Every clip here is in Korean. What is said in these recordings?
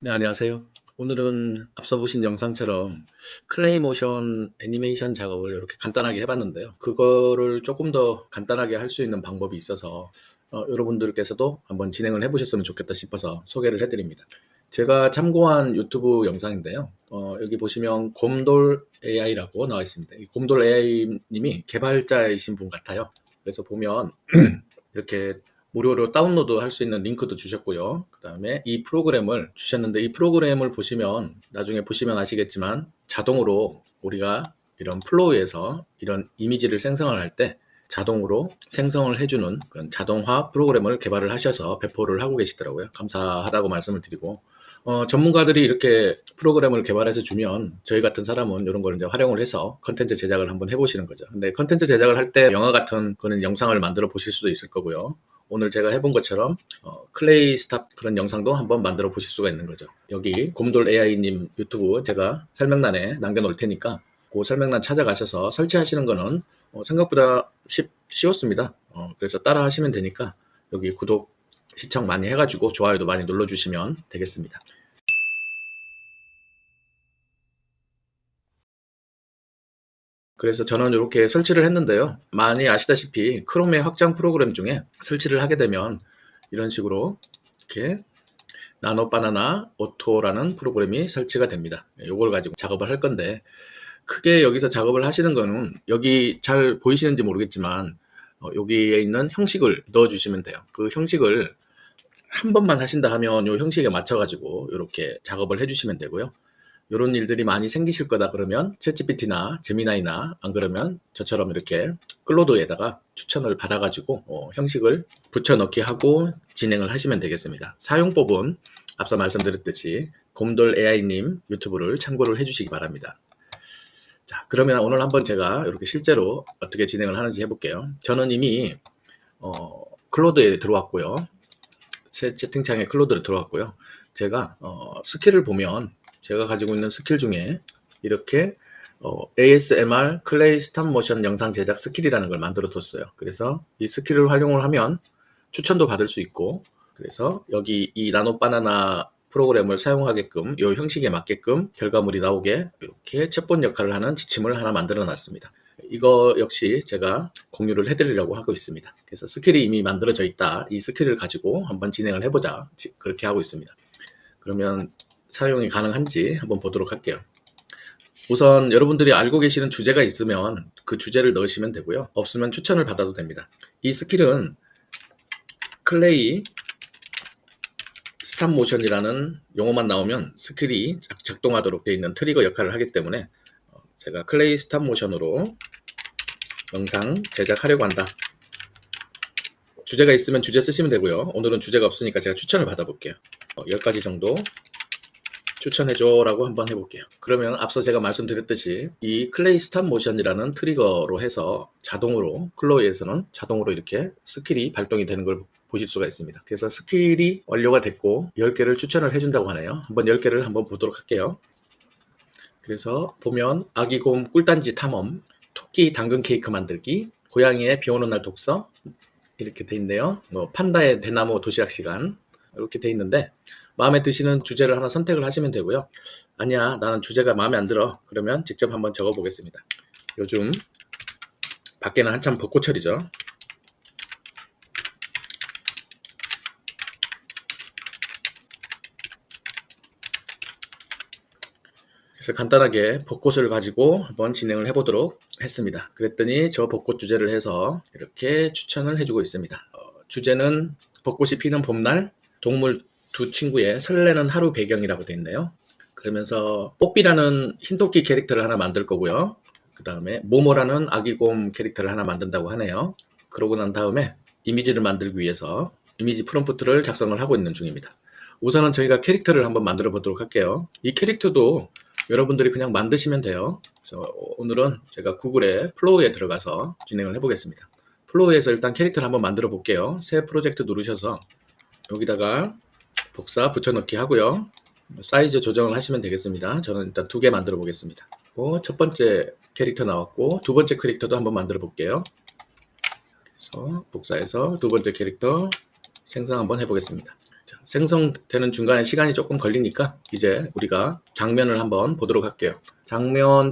네, 안녕하세요. 오늘은 앞서 보신 영상처럼 클레이 모션 애니메이션 작업을 이렇게 간단하게 해봤는데요. 그거를 조금 더 간단하게 할 수 있는 방법이 있어서 여러분들께서도 한번 진행을 해보셨으면 좋겠다 싶어서 소개를 해드립니다. 제가 참고한 유튜브 영상인데요. 여기 보시면 곰돌 AI라고 나와 있습니다. 이 곰돌 AI님이 개발자이신 분 같아요. 그래서 보면 이렇게 무료로 다운로드 할 수 있는 링크도 주셨고요. 그 다음에 이 프로그램을 주셨는데, 이 프로그램을 보시면 나중에 보시면 아시겠지만 자동으로 우리가 이런 플로우에서 이런 이미지를 생성을 할 때 자동으로 생성을 해주는 그런 자동화 프로그램을 개발을 하셔서 배포를 하고 계시더라고요. 감사하다고 말씀을 드리고, 전문가들이 이렇게 프로그램을 개발해서 주면 저희 같은 사람은 이런 걸 이제 활용을 해서 컨텐츠 제작을 한번 해보시는 거죠. 근데 컨텐츠 제작을 할 때 영화 같은 그런 영상을 만들어 보실 수도 있을 거고요. 오늘 제가 해본 것처럼 클레이 스탑 그런 영상도 한번 만들어 보실 수가 있는 거죠. 여기 곰돌 AI님 유튜브 제가 설명란에 남겨놓을 테니까 그 설명란 찾아가셔서 설치하시는 거는 생각보다 쉬웠습니다. 그래서 따라 하시면 되니까 여기 구독, 시청 많이 해가지고 좋아요도 많이 눌러주시면 되겠습니다. 그래서 저는 이렇게 설치를 했는데요. 많이 아시다시피 크롬의 확장 프로그램 중에 설치를 하게 되면 이런 식으로 이렇게 나노 바나나 오토라는 프로그램이 설치가 됩니다. 이걸 가지고 작업을 할 건데, 크게 여기서 작업을 하시는 거는 여기 잘 보이시는지 모르겠지만 여기에 있는 형식을 넣어 주시면 돼요. 그 형식을 한 번만 하신다 하면 이 형식에 맞춰 가지고 이렇게 작업을 해 주시면 되고요. 이런 일들이 많이 생기실 거다 그러면 챗GPT나 제미나이나 안 그러면 저처럼 이렇게 클로드에다가 추천을 받아가지고 형식을 붙여넣기 하고 진행을 하시면 되겠습니다. 사용법은 앞서 말씀드렸듯이 곰돌 AI님 유튜브를 참고를 해주시기 바랍니다. 자, 그러면 오늘 한번 제가 이렇게 실제로 어떻게 진행을 하는지 해볼게요. 저는 이미 클로드에 들어왔고요. 새 채팅창에 클로드를 들어왔고요. 제가 스킬을 보면 제가 가지고 있는 스킬 중에 이렇게 ASMR 클레이 스탑 모션 영상 제작 스킬이라는 걸 만들어 뒀어요. 그래서 이 스킬을 활용을 하면 추천도 받을 수 있고, 그래서 여기 이 나노 바나나 프로그램을 사용하게끔 이 형식에 맞게끔 결과물이 나오게 이렇게 챗봇 역할을 하는 지침을 하나 만들어 놨습니다. 이거 역시 제가 공유를 해드리려고 하고 있습니다. 그래서 스킬이 이미 만들어져 있다. 이 스킬을 가지고 한번 진행을 해보자. 그렇게 하고 있습니다. 그러면 사용이 가능한지 한번 보도록 할게요. 우선 여러분들이 알고 계시는 주제가 있으면 그 주제를 넣으시면 되고요. 없으면 추천을 받아도 됩니다. 이 스킬은 클레이 스탑 모션이라는 용어만 나오면 스킬이 작동하도록 되어 있는 트리거 역할을 하기 때문에 제가 클레이 스탑 모션으로 영상 제작하려고 한다. 주제가 있으면 주제 쓰시면 되고요. 오늘은 주제가 없으니까 제가 추천을 받아볼게요. 10가지 정도 추천해줘 라고 한번 해볼게요. 그러면 앞서 제가 말씀드렸듯이 이 클레이 스탑 모션이라는 트리거로 해서 자동으로 클로이에서는 자동으로 이렇게 스킬이 발동이 되는 걸 보실 수가 있습니다. 그래서 스킬이 완료가 됐고 10개를 추천을 해준다고 하네요. 한번 10개를 한번 보도록 할게요. 그래서 보면 아기곰 꿀단지 탐험, 토끼 당근 케이크 만들기, 고양이의 비오는 날 독서 이렇게 돼 있네요. 판다의 대나무 도시락 시간 이렇게 돼 있는데, 마음에 드시는 주제를 하나 선택을 하시면 되고요. 아니야, 나는 주제가 마음에 안 들어. 그러면 직접 한번 적어 보겠습니다. 요즘 밖에는 한참 벚꽃철이죠. 그래서 간단하게 벚꽃을 가지고 한번 진행을 해보도록 했습니다. 그랬더니 저 벚꽃 주제를 해서 이렇게 추천을 해주고 있습니다. 주제는 벚꽃이 피는 봄날, 동물 두 친구의 설레는 하루 배경이라고 되어 있네요. 그러면서 뽀삐라는 흰토끼 캐릭터를 하나 만들 거고요. 그 다음에 모모라는 아기곰 캐릭터를 하나 만든다고 하네요. 그러고 난 다음에 이미지를 만들기 위해서 이미지 프롬프트를 작성을 하고 있는 중입니다. 우선은 저희가 캐릭터를 한번 만들어 보도록 할게요. 이 캐릭터도 여러분들이 그냥 만드시면 돼요. 그래서 오늘은 제가 구글의 플로우에 들어가서 진행을 해보겠습니다. 플로우에서 일단 캐릭터를 한번 만들어 볼게요. 새 프로젝트 누르셔서 여기다가 복사 붙여넣기 하고요. 사이즈 조정을 하시면 되겠습니다. 저는 일단 2개 만들어 보겠습니다. 첫 번째 캐릭터 나왔고 두 번째 캐릭터도 한번 만들어 볼게요. 그래서 복사해서 두 번째 캐릭터 생성 한번 해보겠습니다. 생성되는 중간에 시간이 조금 걸리니까 이제 우리가 장면을 한번 보도록 할게요.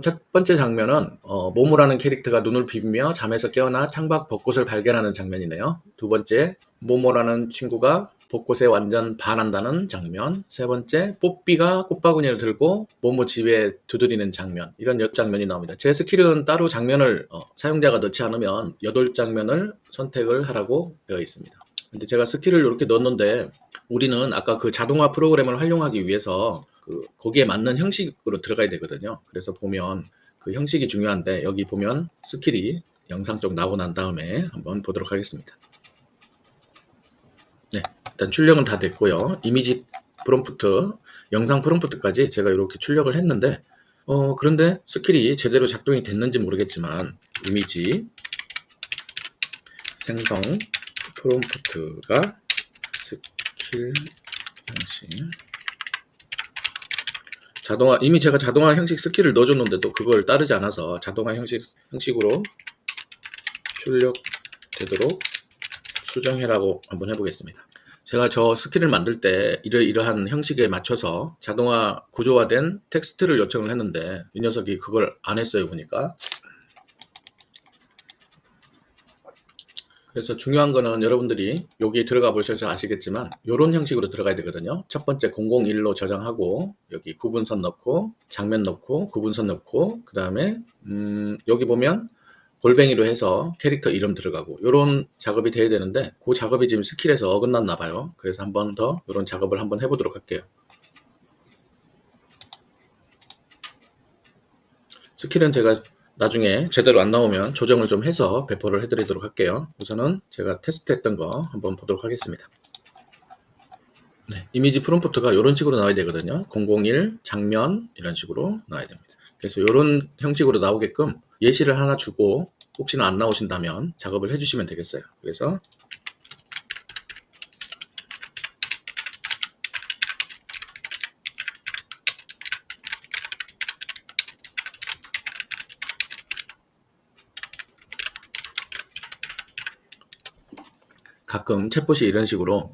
첫 번째 장면은 모모라는 캐릭터가 눈을 비비며 잠에서 깨어나 창밖 벚꽃을 발견하는 장면이네요. 두 번째, 모모라는 친구가 벚꽃에 완전 반한다는 장면. 세 번째, 뽀삐가 꽃바구니를 들고 모모 집에 두드리는 장면. 이런 10장면이 나옵니다. 제 스킬은 따로 장면을 사용자가 넣지 않으면 8장면을 선택을 하라고 되어 있습니다. 근데 제가 스킬을 이렇게 넣었는데 우리는 아까 그 자동화 프로그램을 활용하기 위해서 거기에 맞는 형식으로 들어가야 되거든요. 그래서 보면 그 형식이 중요한데 여기 보면 스킬이 영상 쪽 나오고 난 다음에 한번 보도록 하겠습니다. 네, 일단 출력은 다 됐고요. 이미지 프롬프트, 영상 프롬프트까지 제가 이렇게 출력을 했는데 그런데 스킬이 제대로 작동이 됐는지 모르겠지만 이미지 생성 프롬프트가 스킬 형식 이미 제가 자동화 형식 스킬을 넣어줬는데도 그걸 따르지 않아서 자동화 형식으로 출력되도록 수정해라고 한번 해보겠습니다. 제가 저 스킬을 만들 때 이러한 형식에 맞춰서 자동화 구조화된 텍스트를 요청을 했는데 이 녀석이 그걸 안 했어요 보니까. 그래서 중요한 거는 여러분들이 여기 들어가 보셔서 아시겠지만 이런 형식으로 들어가야 되거든요. 첫 번째 001로 저장하고 여기 구분선 넣고 장면 넣고 구분선 넣고 그 다음에 여기 보면 골뱅이로 해서 캐릭터 이름 들어가고 이런 작업이 돼야 되는데 그 작업이 지금 스킬에서 어긋났나 봐요. 그래서 한 번 더 이런 작업을 한번 해보도록 할게요. 스킬은 제가 나중에 제대로 안 나오면 조정을 좀 해서 배포를 해드리도록 할게요. 우선은 제가 테스트했던 거 한번 보도록 하겠습니다. 네, 이미지 프롬프트가 이런 식으로 나와야 되거든요. 001 장면 이런 식으로 나와야 됩니다. 그래서 이런 형식으로 나오게끔 예시를 하나 주고 혹시나 안 나오신다면 작업을 해주시면 되겠어요. 그래서 가끔 챗봇이 이런 식으로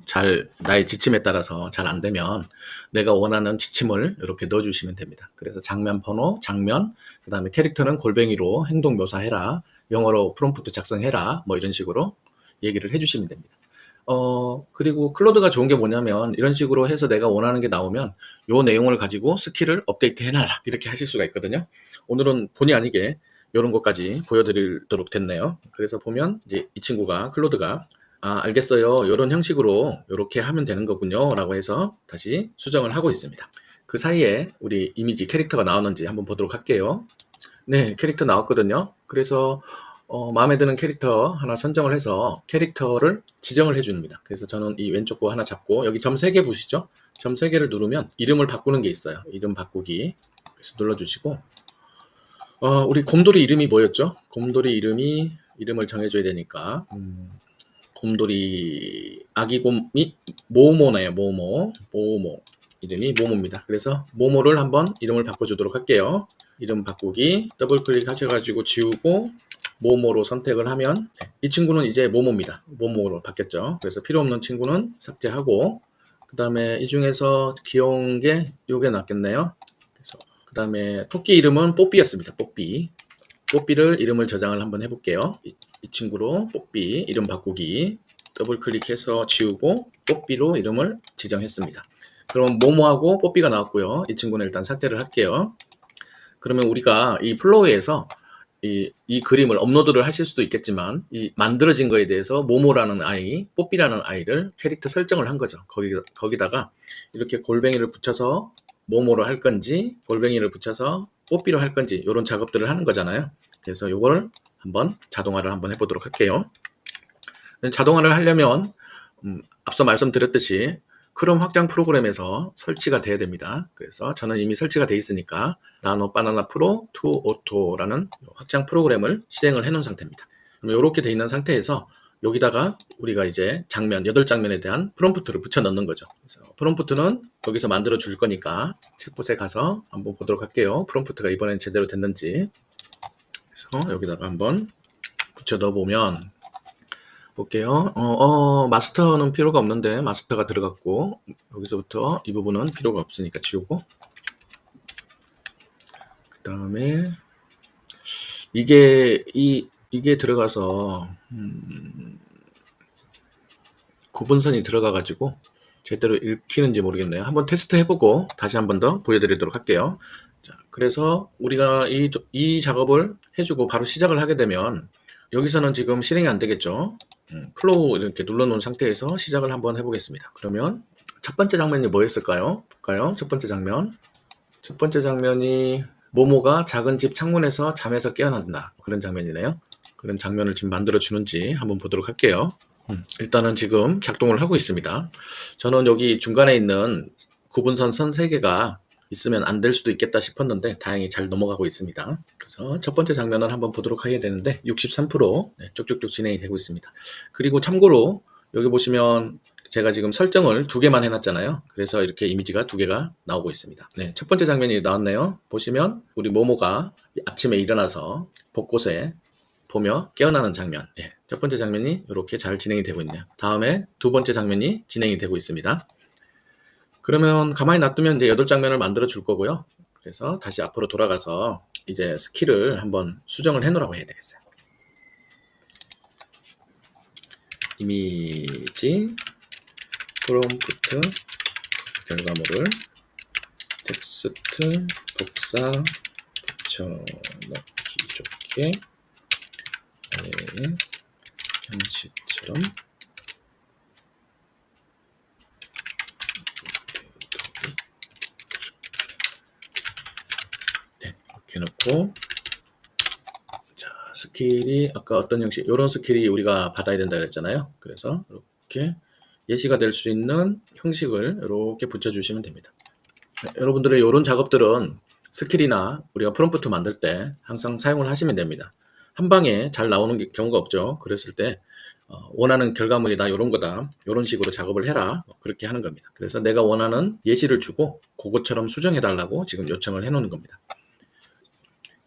나의 지침에 따라서 잘 안 되면 내가 원하는 지침을 이렇게 넣어주시면 됩니다. 그래서 장면 번호, 장면, 그 다음에 캐릭터는 골뱅이로 행동 묘사해라, 영어로 프롬프트 작성해라, 뭐 이런 식으로 얘기를 해주시면 됩니다. 그리고 클로드가 좋은 게 뭐냐면 이런 식으로 해서 내가 원하는 게 나오면 요 내용을 가지고 스킬을 업데이트 해놔라 이렇게 하실 수가 있거든요. 오늘은 본의 아니게 이런 것까지 보여드리도록 됐네요. 그래서 보면 이제 이 친구가 클로드가 알겠어요. 이런 형식으로 이렇게 하면 되는 거군요. 라고 해서 다시 수정을 하고 있습니다. 그 사이에 우리 이미지 캐릭터가 나오는지 한번 보도록 할게요. 네, 캐릭터 나왔거든요. 그래서 마음에 드는 캐릭터 하나 선정을 해서 캐릭터를 지정을 해줍니다. 그래서 저는 이 왼쪽 거 하나 잡고 여기 점 3개 보시죠? 점 3개를 누르면 이름을 바꾸는 게 있어요. 이름 바꾸기. 그래서 눌러주시고 우리 곰돌이 이름이 뭐였죠? 곰돌이 이름을 정해줘야 되니까 곰돌이 아기곰이 모모네요. 모모 이름이 모모입니다. 그래서 모모를 한번 이름을 바꿔주도록 할게요. 이름 바꾸기 더블 클릭 하셔가지고 지우고 모모로 선택을 하면 이 친구는 이제 모모입니다. 모모로 바뀌었죠. 그래서 필요 없는 친구는 삭제하고 그 다음에 이 중에서 귀여운 게 요게 낫겠네요. 그래서 그 다음에 토끼 이름은 뽀삐였습니다. 뽀삐를 이름을 저장을 한번 해볼게요. 이 친구로 뽀삐 이름 바꾸기 더블 클릭해서 지우고 뽀삐로 이름을 지정했습니다. 그럼 모모하고 뽀삐가 나왔고요. 이 친구는 일단 삭제를 할게요. 그러면 우리가 이 플로우에서 이 그림을 업로드를 하실 수도 있겠지만 이 만들어진 거에 대해서 모모라는 아이, 뽀삐라는 아이를 캐릭터 설정을 한 거죠. 거기다가 이렇게 골뱅이를 붙여서 모모로 할 건지 골뱅이를 붙여서 뽀삐로 할 건지 이런 작업들을 하는 거잖아요. 그래서 요거를 한번 자동화를 한번 해보도록 할게요. 자동화를 하려면 앞서 말씀드렸듯이 크롬 확장 프로그램에서 설치가 돼야 됩니다. 그래서 저는 이미 설치가 돼 있으니까 나노 바나나 프로 2 오토라는 확장 프로그램을 실행을 해 놓은 상태입니다. 그럼 이렇게 돼 있는 상태에서 여기다가 우리가 이제 8장면에 대한 프롬프트를 붙여 넣는 거죠. 그래서 프롬프트는 여기서 만들어 줄 거니까 챗봇에 가서 한번 보도록 할게요. 프롬프트가 이번엔 제대로 됐는지. 그래서 여기다가 한번 붙여 넣어 보면 볼게요. 마스터는 필요가 없는데 마스터가 들어갔고 여기서부터 이 부분은 필요가 없으니까 지우고 그 다음에 이게 들어가서 구분선이 들어가 가지고 제대로 읽히는지 모르겠네요. 한번 테스트 해보고 다시 한번 더 보여드리도록 할게요. 자, 그래서 우리가 이 작업을 해주고 바로 시작을 하게 되면 여기서는 지금 실행이 안 되겠죠. 플로우 이렇게 눌러놓은 상태에서 시작을 한번 해보겠습니다. 그러면 첫 번째 장면이 뭐였을까요? 볼까요? 첫 번째 장면. 첫 번째 장면이 모모가 작은 집 창문에서 잠에서 깨어난다. 그런 장면이네요. 그런 장면을 지금 만들어 주는지 한번 보도록 할게요. 일단은 지금 작동을 하고 있습니다. 저는 여기 중간에 있는 구분선 선 3개가 있으면 안 될 수도 있겠다 싶었는데 다행히 잘 넘어가고 있습니다. 그래서 첫 번째 장면을 한번 보도록 하게 되는데 63% 쭉쭉쭉 진행이 되고 있습니다. 그리고 참고로 여기 보시면 제가 지금 설정을 2개만 해놨잖아요. 그래서 이렇게 이미지가 2개가 나오고 있습니다. 네, 첫 번째 장면이 나왔네요. 보시면 우리 모모가 아침에 일어나서 벚꽃에 보며 깨어나는 장면. 예, 첫 번째 장면이 이렇게 잘 진행이 되고 있네요. 다음에 두 번째 장면이 진행이 되고 있습니다. 그러면 가만히 놔두면 이제 8장면을 만들어 줄 거고요. 그래서 다시 앞으로 돌아가서 이제 스킬을 한번 수정을 해놓으라고 해야 되겠어요. 이미지, 프롬프트, 결과물을, 텍스트, 복사, 붙여넣기 좋게, 형식처럼 네, 이렇게 놓고 자, 스킬이 아까 어떤 형식, 이런 스킬이 우리가 받아야 된다 그랬잖아요. 그래서 이렇게 예시가 될 수 있는 형식을 이렇게 붙여주시면 됩니다. 네, 여러분들의 이런 작업들은 스킬이나 우리가 프롬프트 만들 때 항상 사용을 하시면 됩니다. 한 방에 잘 나오는 경우가 없죠. 그랬을 때 원하는 결과물이다 이런 거다 이런 식으로 작업을 해라 그렇게 하는 겁니다. 그래서 내가 원하는 예시를 주고 그것처럼 수정해 달라고 지금 요청을 해 놓는 겁니다.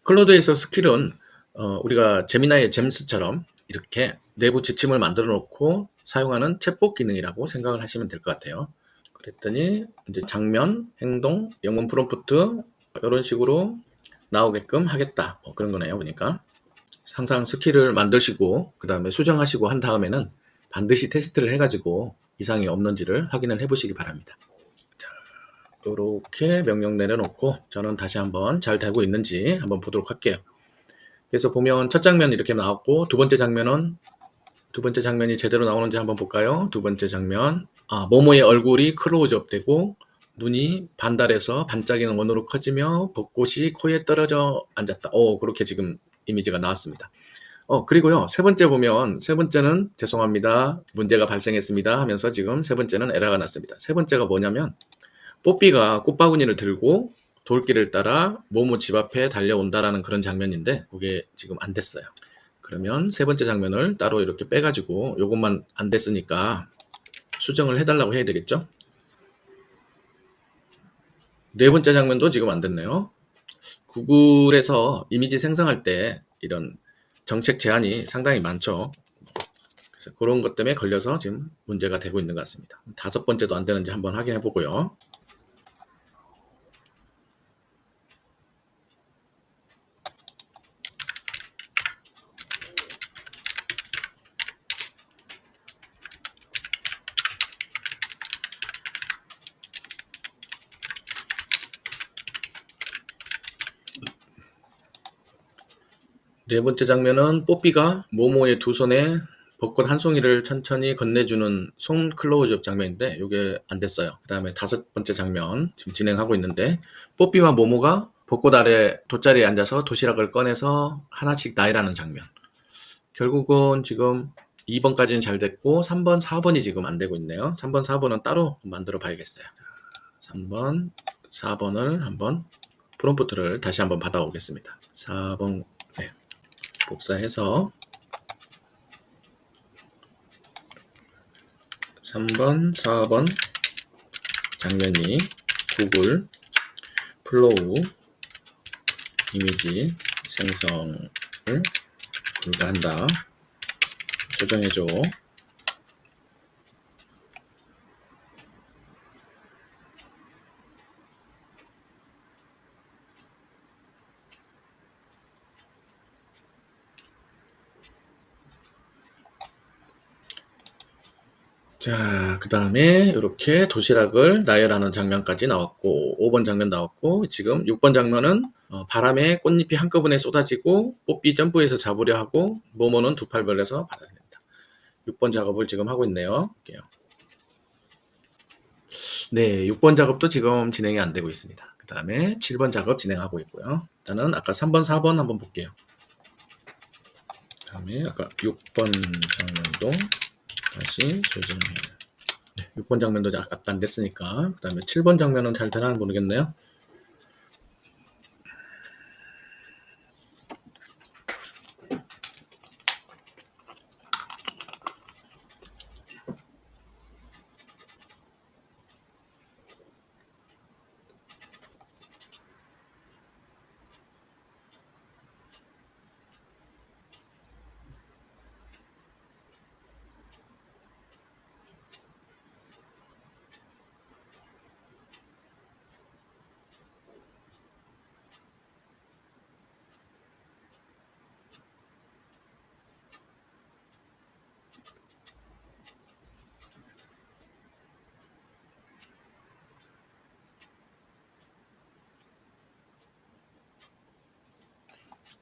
클로드에서 스킬은 우리가 제미나이의 잼스처럼 이렇게 내부 지침을 만들어 놓고 사용하는 챗봇 기능이라고 생각을 하시면 될 것 같아요. 그랬더니 이제 장면, 행동, 영문 프롬프트 이런 식으로 나오게끔 하겠다 그런 거네요. 보니까 항상 스킬을 만드시고 그 다음에 수정하시고 한 다음에는 반드시 테스트를 해가지고 이상이 없는지를 확인을 해보시기 바랍니다. 자, 이렇게 명령 내려놓고 저는 다시 한번 잘 되고 있는지 한번 보도록 할게요. 그래서 보면 첫 장면 이렇게 나왔고 두 번째 장면이 제대로 나오는지 한번 볼까요? 두 번째 장면 모모의 얼굴이 클로즈업 되고 눈이 반달해서 반짝이는 원으로 커지며 벚꽃이 코에 떨어져 앉았다. 그렇게 지금 이미지가 나왔습니다. 그리고요, 세 번째 보면, 세 번째는 죄송합니다. 문제가 발생했습니다 하면서 지금 세 번째는 에러가 났습니다. 세 번째가 뭐냐면, 뽀삐가 꽃바구니를 들고 돌길을 따라 모모 집 앞에 달려온다라는 그런 장면인데, 그게 지금 안 됐어요. 그러면 세 번째 장면을 따로 이렇게 빼가지고, 요것만 안 됐으니까 수정을 해달라고 해야 되겠죠? 네 번째 장면도 지금 안 됐네요. 구글에서 이미지 생성할 때 이런 정책 제한이 상당히 많죠. 그래서 그런 것 때문에 걸려서 지금 문제가 되고 있는 것 같습니다. 다섯 번째도 안 되는지 한번 확인해 보고요. 네 번째 장면은 뽀삐가 모모의 두 손에 벚꽃 한 송이를 천천히 건네주는 손 클로즈업 장면인데 이게 안 됐어요. 그 다음에 다섯 번째 장면 지금 진행하고 있는데 뽀삐와 모모가 벚꽃 아래 돗자리에 앉아서 도시락을 꺼내서 하나씩 나열하는 장면. 결국은 지금 2번까지는 잘 됐고 3번, 4번이 지금 안 되고 있네요. 3번, 4번은 따로 만들어 봐야겠어요. 3번, 4번을 한번 프롬프트를 다시 한번 받아오겠습니다. 4번 복사해서 3번, 4번 장면이 구글 플로우 이미지 생성을 불가한다. 조정해줘. 자, 그 다음에 이렇게 도시락을 나열하는 장면까지 나왔고 5번 장면 나왔고 지금 6번 장면은 바람에 꽃잎이 한꺼번에 쏟아지고 뽀삐 점프해서 잡으려 하고 모모는 두 팔 벌려서 받아냅니다. 6번 작업을 지금 하고 있네요. 볼게요. 네, 6번 작업도 지금 진행이 안 되고 있습니다. 그 다음에 7번 작업 진행하고 있고요. 일단은 아까 3번, 4번 한번 볼게요. 그 다음에 아까 6번 장면도 다시 조정해요. 네, 6번 장면도 아까 안 됐으니까 그 다음에 7번 장면은 잘 되나 모르겠네요.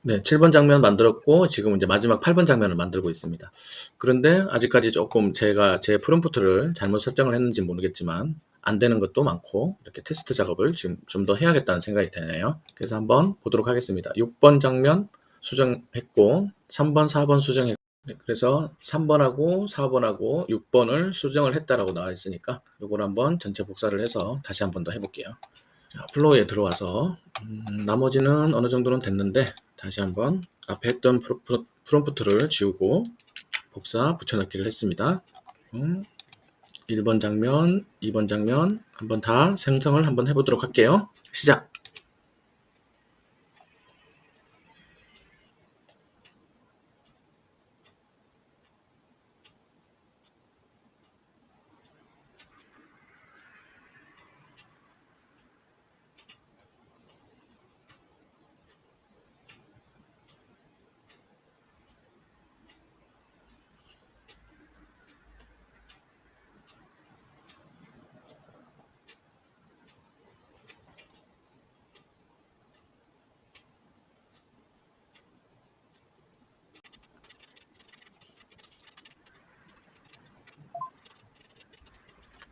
네, 7번 장면 만들었고 지금 이제 마지막 8번 장면을 만들고 있습니다. 그런데 아직까지 조금 제가 제 프롬프트를 잘못 설정을 했는지 모르겠지만 안 되는 것도 많고 이렇게 테스트 작업을 지금 좀 더 해야겠다는 생각이 드네요. 그래서 한번 보도록 하겠습니다. 6번 장면 수정했고 3번, 4번 수정했고 그래서 3번하고 4번하고 6번을 수정을 했다라고 나와 있으니까 이걸 한번 전체 복사를 해서 다시 한번 더 해볼게요. 자, 플로우에 들어와서 나머지는 어느 정도는 됐는데 다시 한번 앞에 했던 프롬프트를 지우고 복사 붙여넣기를 했습니다. 1번 장면, 2번 장면 한번 다 생성을 한번 해보도록 할게요. 시작!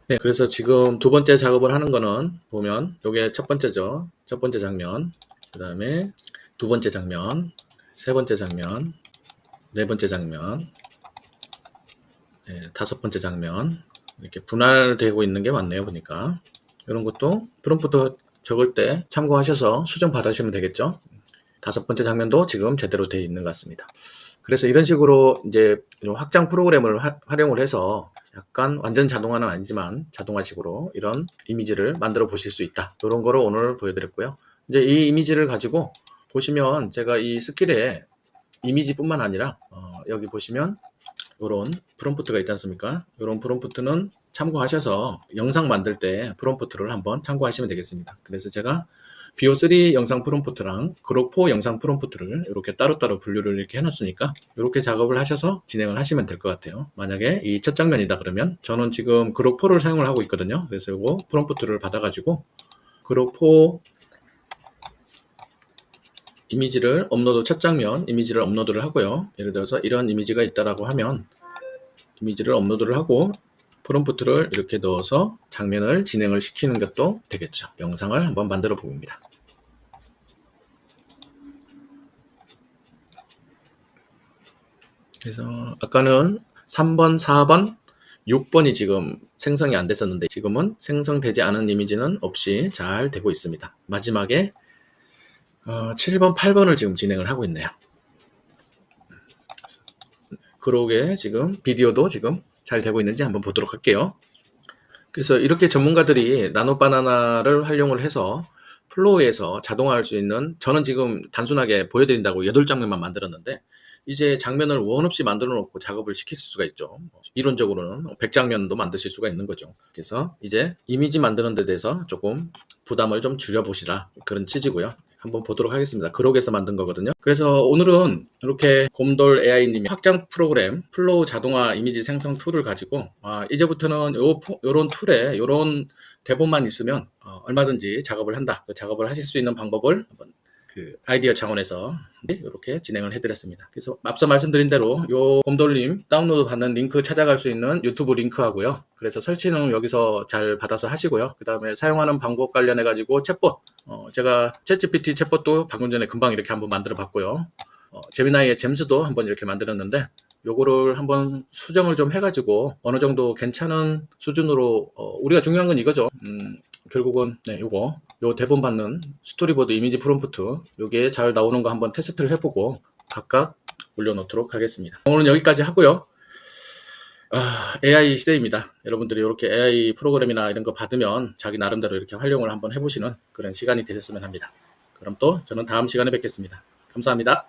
네, 그래서 지금 두 번째 작업을 하는 거는 보면 요게 첫 번째죠. 첫 번째 장면, 그 다음에 두 번째 장면, 세 번째 장면, 네 번째 장면, 네, 다섯 번째 장면 이렇게 분할되고 있는 게 맞네요. 보니까 이런 것도 프롬프트 적을 때 참고하셔서 수정 받으시면 되겠죠. 다섯 번째 장면도 지금 제대로 되어 있는 것 같습니다. 그래서 이런 식으로 이제 확장 프로그램을 활용을 해서 약간 완전 자동화는 아니지만 자동화식으로 이런 이미지를 만들어 보실 수 있다. 이런 거를 오늘 보여드렸고요. 이제 이 이미지를 가지고 보시면 제가 이 스킬에 이미지뿐만 아니라 여기 보시면 이런 프롬프트가 있지 않습니까? 이런 프롬프트는 참고하셔서 영상 만들 때 프롬프트를 한번 참고하시면 되겠습니다. 그래서 제가 BO3 영상 프롬프트랑 그룹4 영상 프롬프트를 이렇게 따로따로 분류를 이렇게 해놨으니까 이렇게 작업을 하셔서 진행을 하시면 될 것 같아요. 만약에 이 첫 장면이다 그러면 저는 지금 그룹4를 사용을 하고 있거든요. 그래서 이거 프롬프트를 받아가지고 그룹4 이미지를 업로드, 첫 장면 이미지를 업로드를 하고요. 예를 들어서 이런 이미지가 있다라고 하면 이미지를 업로드를 하고 프롬프트를 이렇게 넣어서 장면을 진행을 시키는 것도 되겠죠. 영상을 한번 만들어 봅니다. 그래서 아까는 3번, 4번, 6번이 지금 생성이 안 됐었는데 지금은 생성되지 않은 이미지는 없이 잘 되고 있습니다. 마지막에 7번, 8번을 지금 진행을 하고 있네요. 그러게 지금 비디오도 지금 잘 되고 있는지 한번 보도록 할게요. 그래서 이렇게 전문가들이 나노바나나를 활용을 해서 플로우에서 자동화할 수 있는, 저는 지금 단순하게 보여드린다고 8장면만 만들었는데 이제 장면을 원 없이 만들어 놓고 작업을 시킬 수가 있죠. 이론적으로는 100장면도 만드실 수가 있는 거죠. 그래서 이제 이미지 만드는 데 대해서 조금 부담을 좀 줄여보시라, 그런 취지고요. 한번 보도록 하겠습니다. 그록에서 만든 거거든요. 그래서 오늘은 이렇게 곰돌 AI님이 확장 프로그램 플로우 자동화 이미지 생성 툴을 가지고 이제부터는 요런 툴에 요런 대본만 있으면 얼마든지 작업을 한다, 그 작업을 하실 수 있는 방법을 한번 그 아이디어 차원에서 이렇게 진행을 해드렸습니다. 그래서 앞서 말씀드린 대로 요 곰돌님 다운로드 받는 링크 찾아갈 수 있는 유튜브 링크 하고요. 그래서 설치는 여기서 잘 받아서 하시고요. 그 다음에 사용하는 방법 관련해 가지고 챗봇, 제가 챗GPT 챗봇도 방금 전에 금방 이렇게 한번 만들어 봤고요. 제미나이의 잼스도 한번 이렇게 만들었는데, 요거를 한번 수정을 좀 해가지고 어느 정도 괜찮은 수준으로, 우리가 중요한 건 이거죠. 결국은 요 대본 받는 스토리보드 이미지 프롬프트, 요게 잘 나오는 거 한번 테스트를 해보고 각각 올려놓도록 하겠습니다. 오늘은 여기까지 하고요. AI 시대입니다. 여러분들이 이렇게 AI 프로그램이나 이런 거 받으면 자기 나름대로 이렇게 활용을 한번 해보시는 그런 시간이 되셨으면 합니다. 그럼 또 저는 다음 시간에 뵙겠습니다. 감사합니다.